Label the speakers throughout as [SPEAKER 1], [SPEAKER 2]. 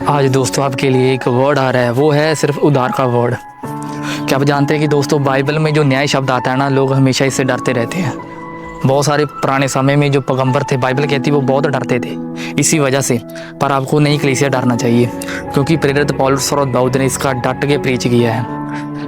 [SPEAKER 1] आज दोस्तों आपके लिए एक वर्ड आ रहा है, वो है सिर्फ उद्धार का वर्ड। क्या आप जानते हैं कि दोस्तों बाइबल में जो न्याय शब्द आता है ना, लोग हमेशा इससे डरते रहते हैं। बहुत सारे पुराने समय में जो पैगंबर थे, बाइबल कहती है वो बहुत डरते थे इसी वजह से। पर आपको नहीं कलीसिया डरना चाहिए, क्योंकि प्रेरित पौलुस और दाऊद ने इसका डट के प्रीच किया है।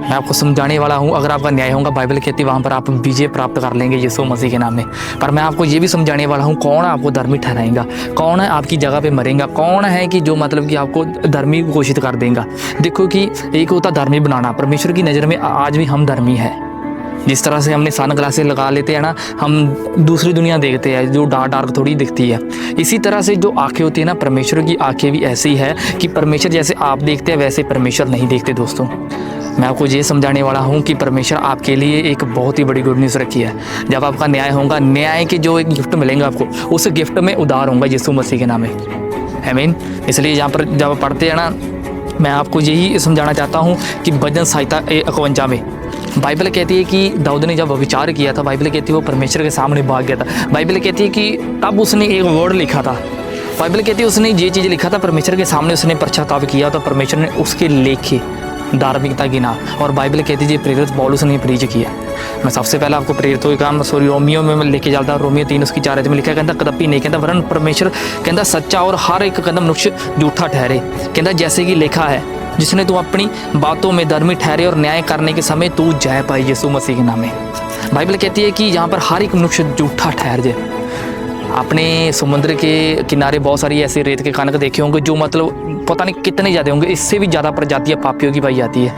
[SPEAKER 1] मैं आपको समझाने वाला हूँ, अगर आपका न्याय होगा, बाइबल कहती है वहाँ पर आप विजय प्राप्त कर लेंगे यीशु मसीह के नाम में। पर मैं आपको ये भी समझाने वाला हूँ, कौन आपको धर्मी ठहराएगा, कौन है आपकी जगह पे मरेगा, कौन है कि जो मतलब कि आपको धर्मी घोषित कर देगा। देखो कि एक होता धर्मी बनाना, परमेश्वर की नज़र में आज भी हम धर्मी है। जिस तरह से हमने सन ग्लासेस लगा लेते हैं ना, हम दूसरी दुनिया देखते हैं जो डार्क थोड़ी दिखती है। इसी तरह से जो आंखें होती है ना, परमेश्वर की आंखें भी ऐसी है कि परमेश्वर जैसे आप देखते हैं वैसे परमेश्वर नहीं देखते। दोस्तों मैं आपको ये समझाने वाला हूँ कि परमेश्वर आपके लिए एक बहुत ही बड़ी गुड न्यूज़ रखी है। जब आपका न्याय होगा, न्याय के जो एक गिफ्ट मिलेंगे आपको, उस गिफ्ट में उद्धार होगा यीशु मसीह के नाम में। आमीन। इसलिए यहाँ पर जब पढ़ते हैं ना, मैं आपको यही समझाना चाहता हूँ कि भजन संहिता 51 में बाइबल कहती है कि दाऊद ने जब विचार किया था, बाइबल कहती है वो परमेश्वर के सामने भाग गया था। बाइबल कहती है कि तब उसने एक वर्ड लिखा था। बाइबल कहती है उसने ये चीज़ लिखा था, परमेश्वर के सामने उसने पश्चाताप किया, तो परमेश्वर ने उसके लेखे धार्मिकता गिना। और बाइबल कहती है प्रेरित पौलुस ने प्रीच किया। मैं सबसे पहले आपको प्रेरितों का रोमियो में लेके जाता हूँ। रोमियो 3:4 में लिखा, कहता कदपि नहीं, कहता वरन परमेश्वर कहता सच्चा और हर एक कदम मनुष्य झूठा ठहरे। कहता जैसे कि लिखा है, जिसने तू अपनी बातों में धर्मी ठहरे और न्याय करने के समय तू जय पाए यीशु मसीह के नाम में। बाइबल कहती है कि यहाँ पर हर एक मनुष्य झूठा ठहर जाए। अपने समुद्र के किनारे बहुत सारी ऐसे रेत के कणक देखे होंगे जो मतलब पता नहीं कितने ज़्यादा होंगे, इससे भी ज़्यादा प्रजातियाँ पापियों की पाई जाती है।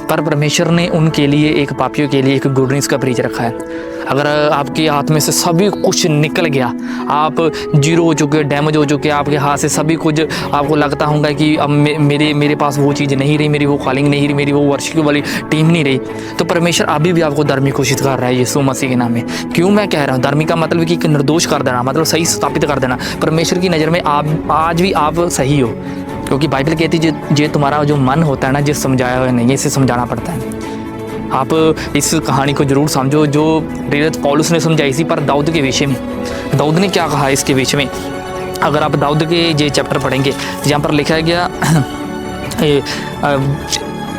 [SPEAKER 1] पर परमेश्वर ने उनके लिए, एक पापियों के लिए एक गुड न्यूज़ का प्रीच रखा है। अगर आपके हाथ में से सभी कुछ निकल गया, आप जीरो हो चुके, डैमेज हो चुके, आपके हाथ से सभी कुछ, आपको लगता होगा कि अब मेरे पास वो चीज़ नहीं रही, मेरी वो कॉलिंग नहीं रही, मेरी वो वर्शिप वाली टीम नहीं रही, तो परमेश्वर अभी भी आपको धर्मी घोषित कर रहा है यीशु मसीह के नाम में। क्यों मैं कह रहा हूँ धर्मी का मतलब कि निर्दोष कर देना, मतलब सही स्थापित कर देना। परमेश्वर की नज़र में आप आज भी आप सही हो, क्योंकि बाइबल कहती है जो तुम्हारा जो मन होता है ना, जिस समझाया हुआ नहीं, इसे समझाना पड़ता है। आप इस कहानी को जरूर समझो जो प्रेरित पौलुस ने समझाई थी। पर दाऊद के विषय में, दाऊद ने क्या कहा इसके विषय में, अगर आप दाऊद के ये चैप्टर पढ़ेंगे, यहाँ पर लिखा गया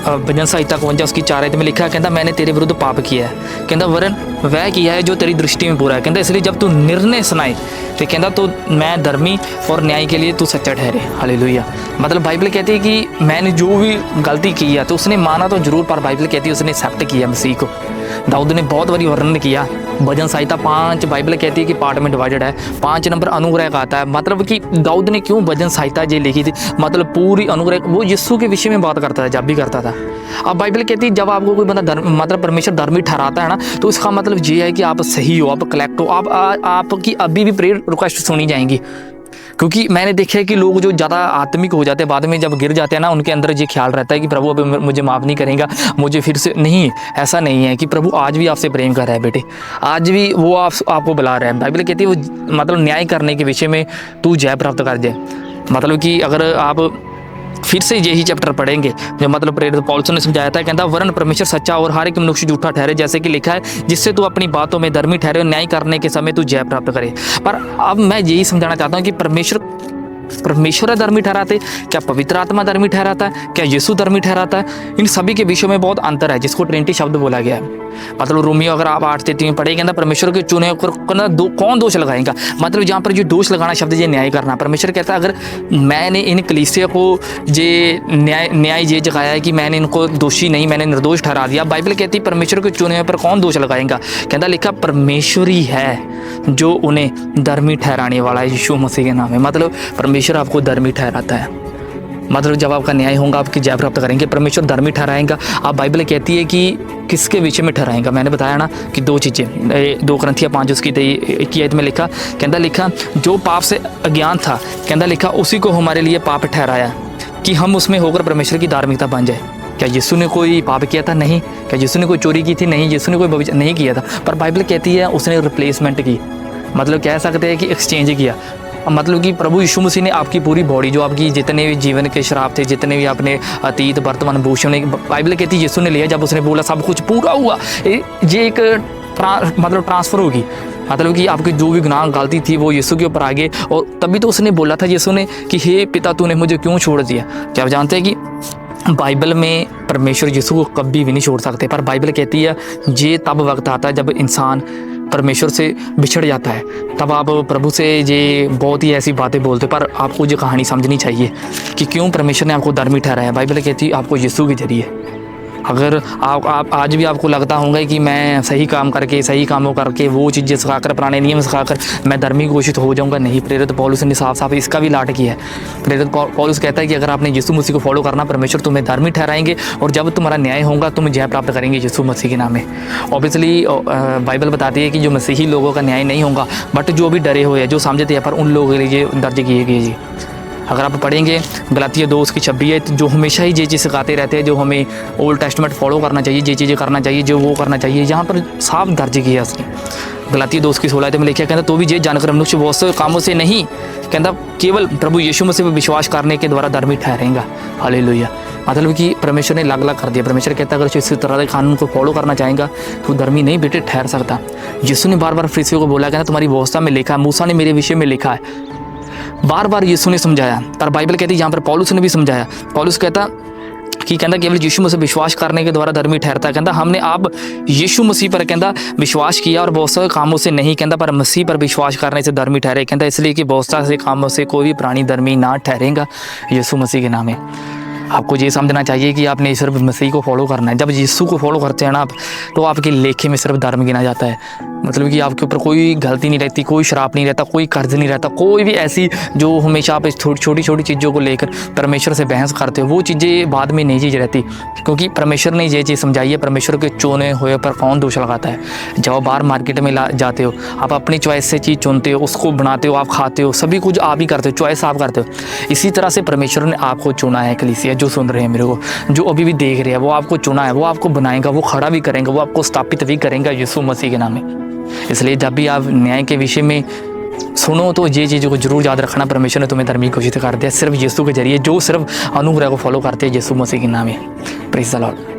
[SPEAKER 1] भजन संहिता 51 उसकी 4 में लिखा है, कहता मैंने तेरे विरुद्ध पाप किया है, कहता वरन वह किया है जो तेरी दृष्टि में बुरा है, कहता इसलिए जब तू निर्णय सुनाए तो कहता तो मैं धर्मी और न्याय के लिए तू सच्चा ठहरे। हालेलुया। मतलब बाइबल कहती है कि मैंने जो भी गलती की है तो उसने माना तो जरूर, पर बाइबल कहती है उसने एक्सेप्ट किया मसीह को। दाऊद ने बहुत बड़ी वर्णन किया। भजन संहिता 5 बाइबल कहती है कि पार्ट में डिवाइडेड है। 5 नंबर अनुग्रह का आता है, मतलब कि दाऊद ने क्यों भजन संहिता ये लिखी थी, मतलब पूरी अनुग्रह, वो यीशु के विषय में बात करता था जब भी करता था। अब बाइबल कहती है जब आपको कोई बंदा मतलब परमेश्वर धर्मी ठहराता है ना, तो इसका मतलब ये है कि आप सही हो, आप कलेक्ट हो, आपकी अभी भी प्रेयर रिक्वेस्ट सुनी जाएंगी। क्योंकि मैंने देखा है कि लोग जो ज़्यादा आत्मिक हो जाते हैं, बाद में जब गिर जाते हैं ना, उनके अंदर ये ख्याल रहता है कि प्रभु अब मुझे माफ़ नहीं करेगा, मुझे फिर से नहीं। ऐसा नहीं है कि प्रभु आज भी आपसे प्रेम कर रहा है बेटे, आज भी वो आपको बुला रहा है। बाइबल कहती है वो मतलब न्याय करने के विषय में तू जय प्राप्त कर जाए। मतलब कि अगर आप फिर से यही चैप्टर पढ़ेंगे जो मतलब प्रेरित पौलुस ने समझाया था, कहता वरन परमेश्वर सच्चा और हर एक मनुष्य झूठा ठहरे, जैसे कि लिखा है जिससे तू अपनी बातों में धर्मी ठहरे और न्याय करने के समय तू जय प्राप्त करे। पर अब मैं यही समझाना चाहता हूँ कि परमेश्वर धर्मी ठहराते, क्या पवित्र आत्मा धर्मी ठहराता है, क्या यीशु धर्मी ठहराता है, इन सभी के विषयों में बहुत अंतर है, जिसको ट्रिनिटी शब्द बोला गया है। मतलब रोमियो अगर आप 8:3 में पढ़ेंगे ना, परमेश्वर के चुने पर कौन दोष लगाएगा, मतलब जहाँ पर जो दोष लगाना शब्द ये न्याय करना। परमेश्वर कहता है अगर मैंने इन कलीसिया को ये न्याय ये जगाया है कि मैंने इनको दोषी नहीं, मैंने निर्दोष ठहरा दिया। बाइबल कहती है परमेश्वर के चुने पर कौन दोष लगाएगा, कहता लिखा परमेश्वर ही है जो उन्हें धर्मी ठहराने वाला है यीशु मसीह के नाम में। मतलब परमेश्वर आपको धर्मी ठहराता है। मतलब जब आपका न्याय होगा, आपकी जय प्राप्त करेंगे, परमेश्वर धर्मी ठहराएगा। आप बाइबल कहती है कि किसके विषय में ठहराएगा, मैंने बताया ना कि 2 चीज़ें। 2 Corinthians 5 उसकी 21 में लिखा, कहता लिखा जो पाप से अज्ञान था, कहता लिखा उसी को हमारे लिए पाप ठहराया कि हम उसमें होकर परमेश्वर की धार्मिकता बन जाए। क्या यीशु ने कोई पाप किया था? नहीं। क्या यीशु ने कोई चोरी की थी? नहीं। यीशु ने कोई भविष्य नहीं किया था। पर बाइबल कहती है उसने रिप्लेसमेंट की, मतलब कह सकते हैं कि एक्सचेंज किया। मतलब कि प्रभु यीशु मसीह ने आपकी पूरी बॉडी, जो आपकी जितने भी जीवन के श्राप थे, जितने भी अपने अतीत वर्तमान भविष्य में, बाइबल कहती है यीशु ने लिया। जब उसने बोला सब कुछ पूरा हुआ, ये एक मतलब ट्रांसफ़र होगी, मतलब कि आपकी जो भी गुनाह गलती थी वो यीशु के ऊपर आ गए। और तभी तो उसने बोला था यीशु ने कि हे पिता तूने मुझे क्यों छोड़ दिया। क्या आप जानते हैं कि बाइबल में परमेश्वर यीशु को कभी भी नहीं छोड़ सकते, पर बाइबल कहती है ये तब वक्त आता है जब इंसान परमेश्वर से बिछड़ जाता है, तब आप प्रभु से ये बहुत ही ऐसी बातें बोलते। पर आपको ये कहानी समझनी चाहिए कि क्यों परमेश्वर ने आपको धर्मी ठहराया। बाइबल कहती है आपको यीशु के जरिए। अगर आप आज भी आपको लगता होगा कि मैं सही काम करके, सही कामों करके, वो चीज़ें सिखाकर, पुराने नियम सिखाकर मैं धर्मी घोषित हो जाऊंगा, नहीं। प्रेरित पौलुस ने साफ साफ इसका भी लाट किया है। प्रेरित पौलुस कहता है कि अगर आपने यीशु मसीह को फॉलो करना, परमेश्वर तुम्हें धर्मी ठहराएंगे और जब तुम्हारा न्याय होगा तुम जय प्राप्त करेंगे यीशु मसीह के नाम में। ऑब्वियसली बाइबल बताती है कि जो मसीही लोगों का न्याय नहीं होगा, बट जो भी डरे हुए हैं, जो समझते हैं, पर उन लोगों के लिए दर्ज किए गए जी। अगर आप पढ़ेंगे गलातिया 2 उसकी 26 जो हमेशा ही ये चीज़ सिखाते रहते हैं, जो हमें ओल्ड टेस्टमेंट फॉलो करना चाहिए, ये चीज़ें करना चाहिए, जो वो करना चाहिए, यहाँ पर साफ दर्ज किया उसने। गलातिया 2 उसकी 16 में लिखा, कहता तो भी ये जानकर मनुष्य बहुत से कामों से नहीं, कहता केवल प्रभु यीशु मसीह पर विश्वास करने के द्वारा धर्मी ठहरेगा। हालेलुया। मतलब कि परमेश्वर ने अलग अलग कर दिया। परमेश्वर कहता है अगर इसी तरह के कानून को फॉलो करना चाहेगा तो धर्मी नहीं बेटे ठहर सकता। यीशु ने बार बार फरीसियों को बोला, कहता तुम्हारी व्यवस्था में लिखा है, मूसा ने मेरे विषय में लिखा है। बार बार यीशु ने समझाया, पर बाइबल कहती है यहाँ पर पौलुस ने भी समझाया। पौलुस कहता कि कहता केवल यीशु मसीह विश्वास करने के द्वारा धर्मी ठहरता है। कहता हमने अब यीशु मसीह पर कहता विश्वास किया और बहुत सारे कामों से नहीं, कहता पर मसीह पर विश्वास करने से धर्मी ठहरे। कहता इसलिए कि बहुत सारे कामों से कोई भी प्राणी धर्मी ना ठहरेगा यीशु मसीह के नाम में। आपको ये समझना चाहिए कि आपने सिर्फ मसीह को फॉलो करना है। जब यीशु को फॉलो करते हैं ना आप, तो आपके लेखे में सिर्फ धर्म गिना जाता है। मतलब कि आपके ऊपर कोई गलती नहीं रहती, कोई श्राप नहीं रहता, कोई कर्ज नहीं रहता, कोई भी ऐसी जो हमेशा आप छोटी छोटी चीज़ों को लेकर परमेश्वर से बहस करते हो, वो चीज़ें बाद में नहीं चीज़ रहती। क्योंकि परमेश्वर ने ये चीज़ समझाई है। परमेश्वर के चुने हुए पर कौन दोष लगाता है। जब आप बाहर मार्केट में जाते हो, आप अपनी चॉइस से चीज़ चुनते हो, उसको बनाते हो, आप खाते हो, सभी कुछ आप ही करते हो, चॉइस आप करते हो। इसी तरह से परमेश्वर ने आपको चुना है। कलीसिया जो सुन रहे हैं मेरे को, जो अभी भी देख रहे हैं, वो आपको चुना है, वो आपको बनाएगा, वो खड़ा भी करेंगे, वो आपको स्थापित भी करेंगे यीशु मसीह के नाम में। इसलिए जब भी आप न्याय के विषय में सुनो तो ये चीज़ों को जरूर याद रखना, परमेश्वर ने तुम्हें धर्मी घोषित कर दिया सिर्फ यीशु के जरिए, जो सिर्फ अनुग्रह को फॉलो करते हैं यीशु मसीह के नाम में। Praise the Lord.